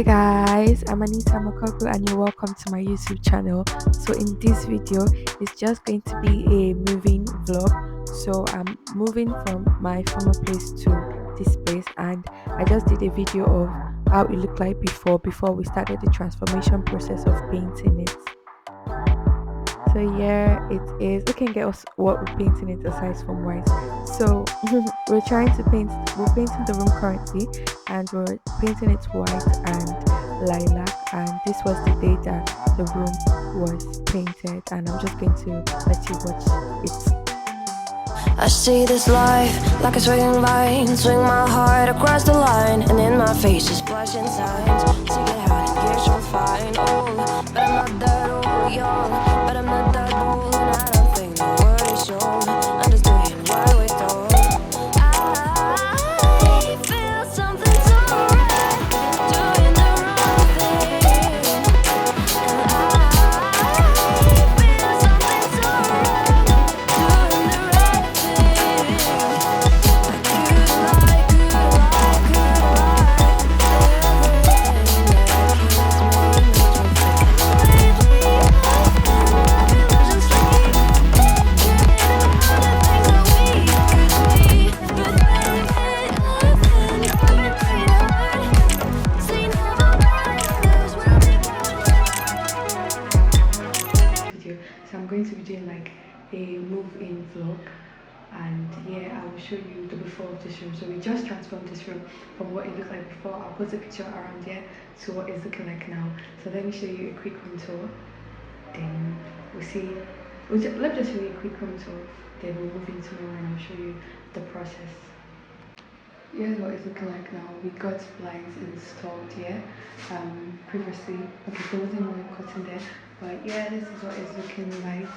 Hi guys, I'm Anita Makoku and you're welcome to my YouTube channel. So in this video, it's just going to be a moving vlog. So I'm moving from my former place to this place, and I just did a video of how it looked like before we started the transformation process of painting it. So yeah, it is. We can get us what we're painting it aside from white. So we're trying to paint. We're painting the room currently, and we're painting it white and lilac. And this was the day that the room was painted. And I'm just going to let you watch it. I see this life like a swinging vine, swing my heart across the line, and in my face is flashing signs. See it hard, years from fine, old, but I'm not that old, young, but I'm not that bold, and I don't think the word is sold. I'm just doing what we're told. I feel something so right, doing the wrong thing, and I feel something so wrong, doing the right thing. Video. So I'm going to be doing like a move-in vlog, and yeah, I will show you the before of this room. So we just transformed this room from what it looked like before. I'll put a picture around here to what it's looking like now. So let me show you a quick room tour, then we'll see. Let's just show you a quick room tour, then we'll move into more and I'll show you the process. Here's what it's looking like now. We got blinds installed here. Previously, okay, there wasn't really cotton there, but yeah, this is what it's looking like.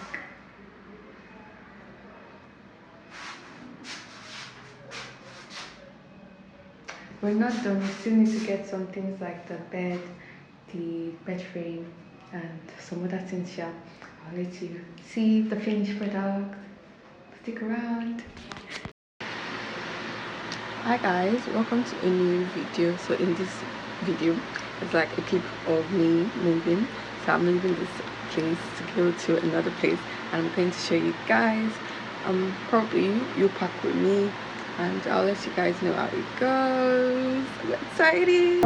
We're not done. We still need to get some things like the bed, the bed frame, and some other things. Yeah, I'll let you see the finished product. Stick around. Hi guys, welcome to a new video. So in this video, it's like a clip of me moving. So I'm leaving this place to go to another place, and I'm going to show you guys. Probably you'll pack with me, and I'll let you guys know how it goes. I'm excited.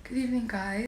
Good evening, guys.